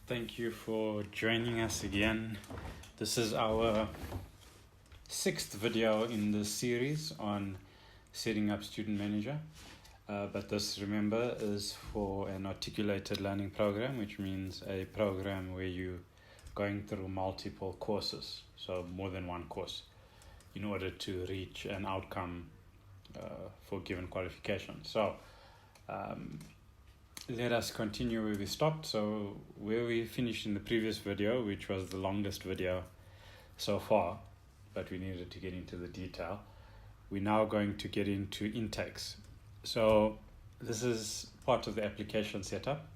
Thank you for joining us again. This is our 6th video in this series on setting up Student Manager. But this, remember, is for an articulated learning program, which means a program where you're going through multiple courses, so more than one course, in order to reach an outcome for given qualification. So let us continue where we stopped. So where we finished in the previous video, which was the longest video so far, but we needed to get into the detail, we're now going to get into intakes. So this is part of the application setup.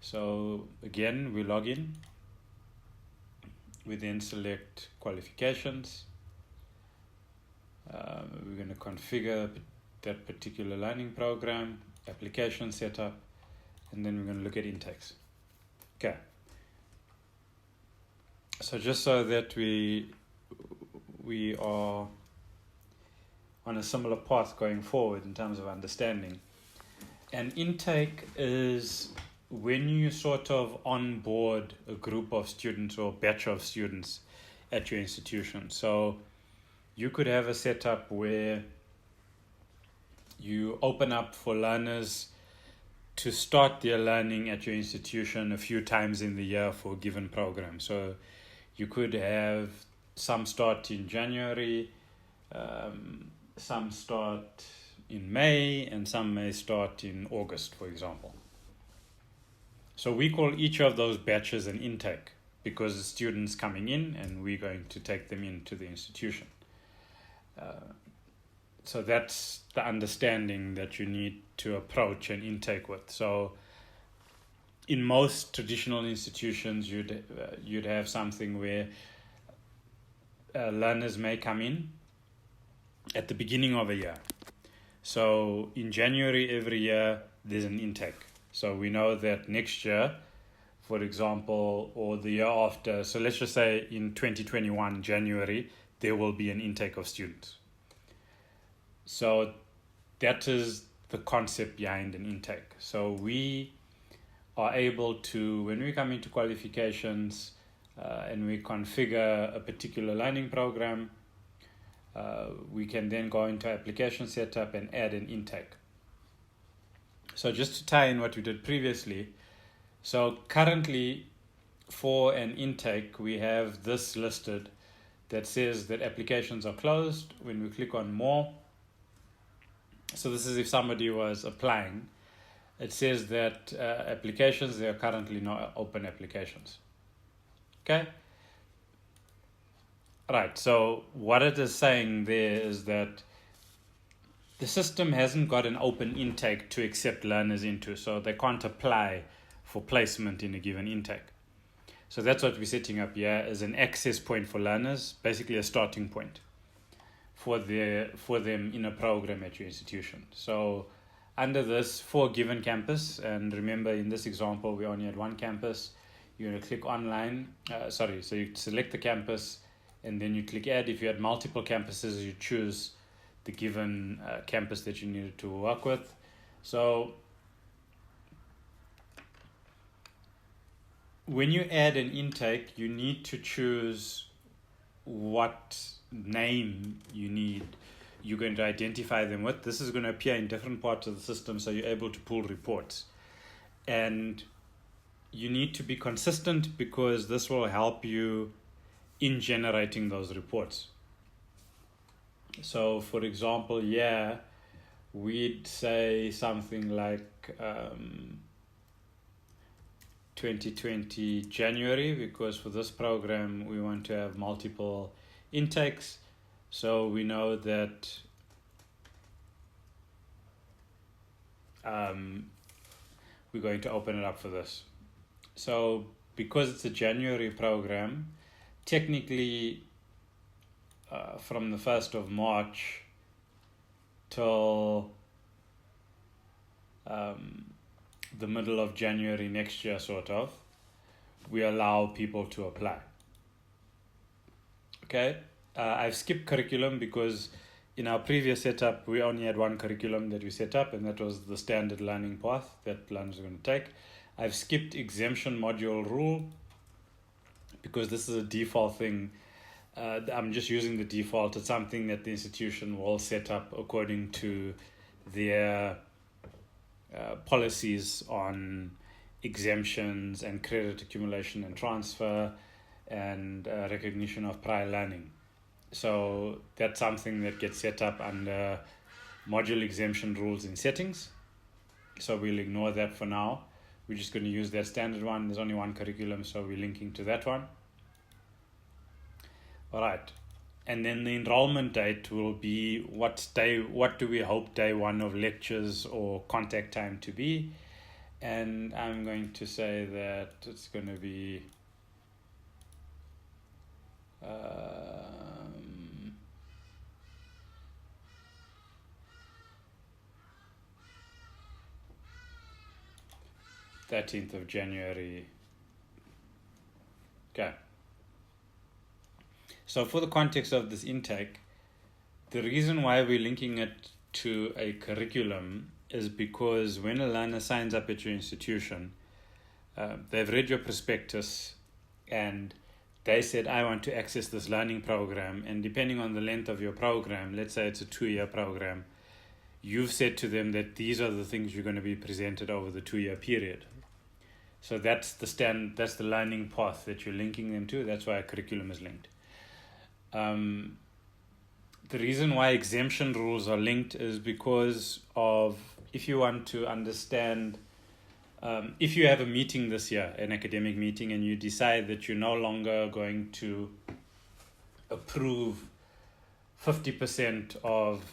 So again, we log in. We then select qualifications. We're going to configure that particular learning program, application setup, and then we're going to look at intakes. Okay. So just so that we are on a similar path going forward in terms of understanding, an intake is when you sort of onboard a group of students or batch of students at your institution. So you could have a setup where you open up for learners to start their learning at your institution a few times in the year for a given program. So you could have some start in January, some start in May, and some may start in August, for example. So we call each of those batches an intake because the students coming in and we're going to take them into the institution. So that's the understanding that you need to approach an intake with. So in most traditional institutions, you'd have something where learners may come in at the beginning of a year. So in January every year, there's an intake. So we know that next year, for example, or the year after, so let's just say in 2021, January, there will be an intake of students. So that is the concept behind an intake. So we are able to, when we come into qualifications and we configure a particular learning program, we can then go into application setup and add an intake. So just to tie in what we did previously, so currently for an intake, we have this listed that says that applications are closed. When we click on more, so this is if somebody was applying, it says that applications, there are currently no open applications. Okay? Right, so what it is saying there is that the system hasn't got an open intake to accept learners into, so they can't apply for placement in a given intake. So that's what we're setting up here as an access point for learners, basically a starting point for them in a program at your institution. So under this, for a given campus, and remember in this example we only had one campus, you're going to click online, so you select the campus and then you click add. If you had multiple campuses, you choose the given campus that you needed to work with. So when you add an intake, you need to choose what name you're going to identify them with. This is going to appear in different parts of the system, so you're able to pull reports. And you need to be consistent because this will help you in generating those reports. So for example, we'd say something like 2020 January, because for this program we want to have multiple intakes. So we know that we're going to open it up for this. So because it's a January program, technically from the 1st of March till the middle of January next year, sort of, we allow people to apply. Okay, I've skipped curriculum because in our previous setup, we only had one curriculum that we set up, and that was the standard learning path that learners are going to take. I've skipped exemption module rule because this is a default thing. I'm just using the default. It's something that the institution will set up according to their policies on exemptions and credit accumulation and transfer and recognition of prior learning. So that's something that gets set up under module exemption rules in settings. So we'll ignore that for now. We're just going to use that standard one. There's only one curriculum, so we're linking to that one. All right. And then the enrollment date will be what do we hope day one of lectures or contact time to be? And I'm going to say that it's going to be 13th of January. Okay. So for the context of this intake, the reason why we're linking it to a curriculum is because when a learner signs up at your institution, they've read your prospectus and they said, I want to access this learning program. And depending on the length of your program, let's say it's a 2-year program, you've said to them that these are the things you're going to be presented over the 2-year period. So that's the learning path that you're linking them to. That's why a curriculum is linked. The reason why exemption rules are linked is because of, if you want to understand, if you have a meeting this year, an academic meeting, and you decide that you're no longer going to approve 50% of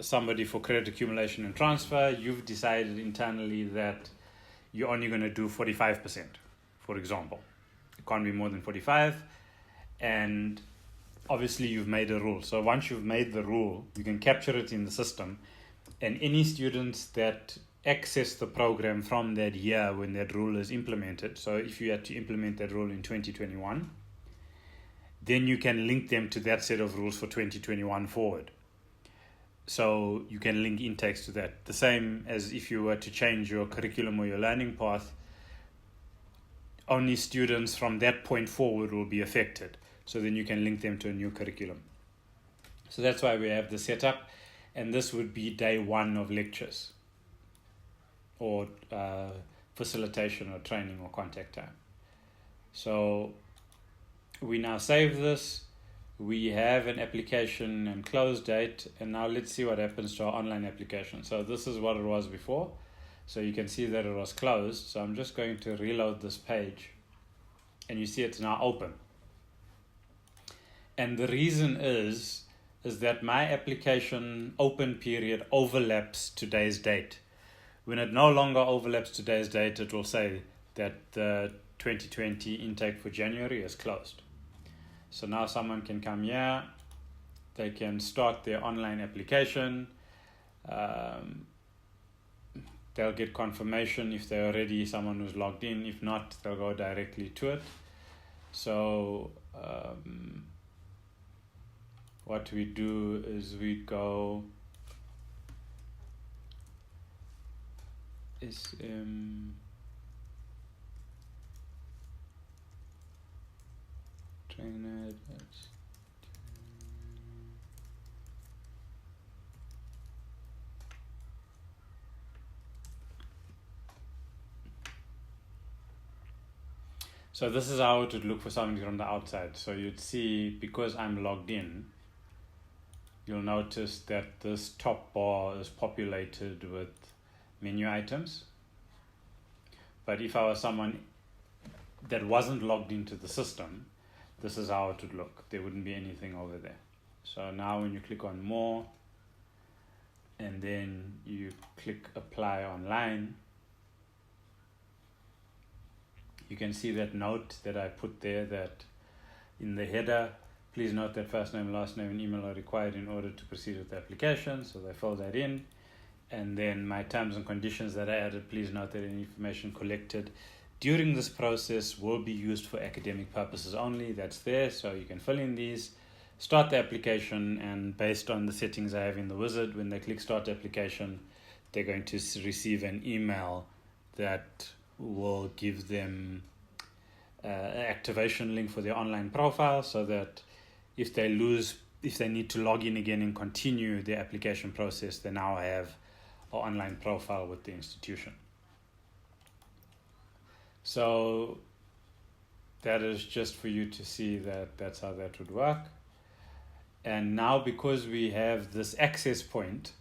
somebody for credit accumulation and transfer, you've decided internally that you're only going to do 45%, for example. It can't be more than 45, and obviously you've made a rule. So once you've made the rule, you can capture it in the system, and any students that access the program from that year when that rule is implemented, so if you had to implement that rule in 2021, then you can link them to that set of rules for 2021 forward. So you can link intakes to that. The same as if you were to change your curriculum or your learning path, only students from that point forward will be affected. So then you can link them to a new curriculum. So that's why we have the setup. And this would be day one of lectures or facilitation or training or contact time. So we now save this. We have an application and close date. And now let's see what happens to our online application. So this is what it was before. So you can see that it was closed. So I'm just going to reload this page. And you see it's now open. And the reason is that my application open period overlaps today's date. When it no longer overlaps today's date, it will say that the 2020 intake for January is closed. So now someone can come here, they can start their online application, they'll get confirmation if they're already someone who's logged in. If not, they'll go directly to it. So what we do is we go trainer. So this is how it would look for somebody from the outside. So you'd see, because I'm logged in, you'll notice that this top bar is populated with menu items. But if I was someone that wasn't logged into the system, this is how it would look. There wouldn't be anything over there. So now when you click on more, and then you click apply online, you can see that note that I put there, that in the header, please note that first name, last name, and email are required in order to proceed with the application. So they fill that in. And then my terms and conditions that I added, please note that any information collected during this process will be used for academic purposes only. That's there, so you can fill in these, start the application, and based on the settings I have in the wizard, when they click start application, they're going to receive an email that will give them an activation link for their online profile, so that if they need to log in again and continue their application process, they now have an online profile with the institution. So that is just for you to see that that's how that would work. And now, because we have this access point,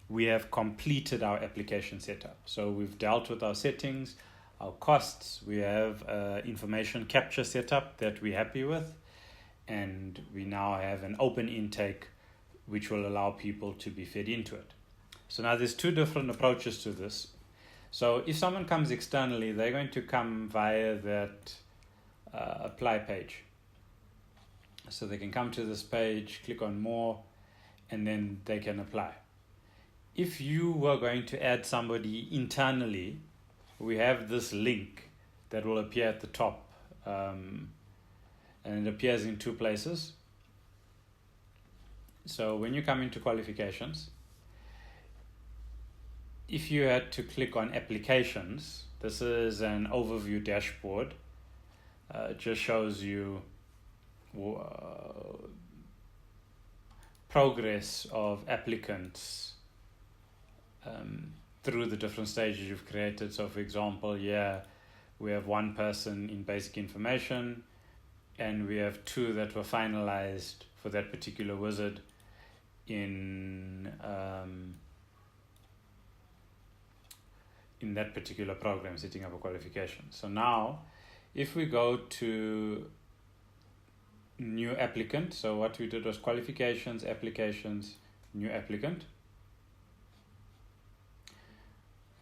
we have completed our application setup. So we've dealt with our settings, our costs, we have information capture setup that we're happy with, and we now have an open intake which will allow people to be fed into it. So now there's two different approaches to this. So if someone comes externally, they're going to come via that apply page. So they can come to this page, click on more, and then they can apply. If you were going to add somebody internally, we have this link that will appear at the top, and it appears in two places. So when you come into qualifications, if you had to click on applications, this is an overview dashboard. It just shows you progress of applicants through the different stages you've created. So for example, we have one person in basic information, and we have two that were finalized for that particular wizard in that particular program, setting up a qualification. So now, if we go to new applicant, so what we did was qualifications, applications, new applicant.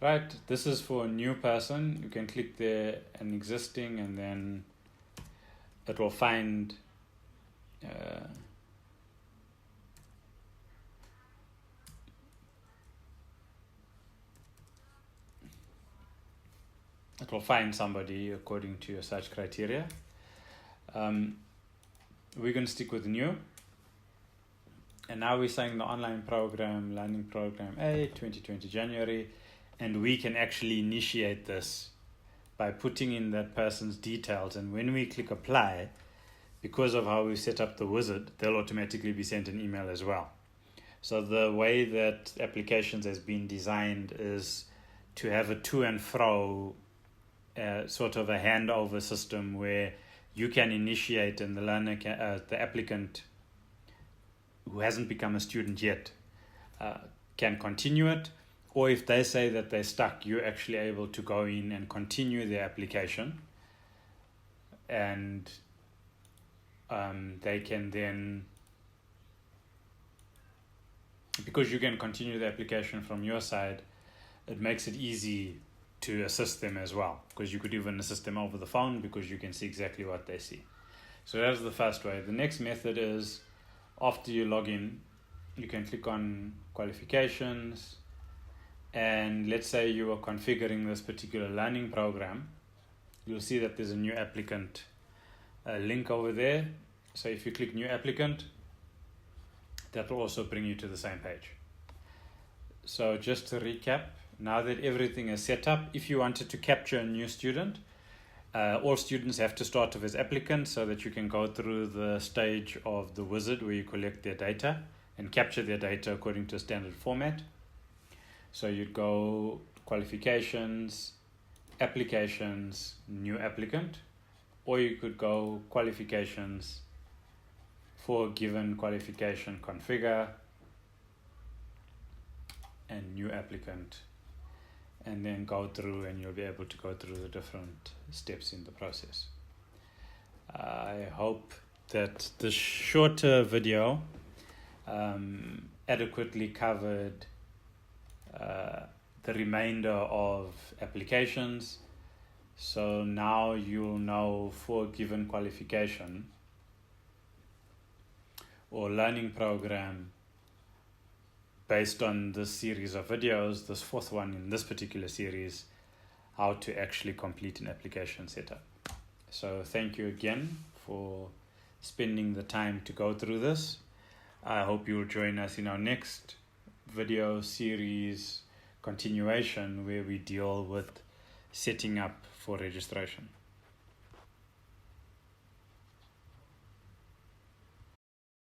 Right, this is for a new person. You can click there, an existing, and then it will find somebody according to your search criteria. We're going to stick with new. And now we're saying the online program, learning program A, 2020 January. And we can actually initiate this by putting in that person's details. And when we click apply, because of how we set up the wizard, they'll automatically be sent an email as well. So the way that applications has been designed is to have a to and fro, sort of a handover system where you can initiate and the learner, the applicant who hasn't become a student yet, can continue it. Or if they say that they're stuck, you're actually able to go in and continue their application. And they can then, because you can continue the application from your side, it makes it easy to assist them as well, because you could even assist them over the phone because you can see exactly what they see. So that's the first way. The next method is, after you log in, you can click on qualifications, and let's say you are configuring this particular learning program. You'll see that there's a new applicant link over there. So if you click new applicant, that will also bring you to the same page. So just to recap, now that everything is set up, if you wanted to capture a new student, all students have to start off as applicants so that you can go through the stage of the wizard where you collect their data and capture their data according to a standard format. So you'd go qualifications, applications, new applicant, or you could go qualifications, for a given qualification, configure, and new applicant, and then go through, and you'll be able to go through the different steps in the process. I hope that this shorter video adequately covered the remainder of applications. So now you'll know, for a given qualification or learning program, based on this series of videos, this fourth one in this particular series, how to actually complete an application setup. So thank you again for spending the time to go through this. I hope you'll join us in our next video series continuation, where we deal with setting up for registration.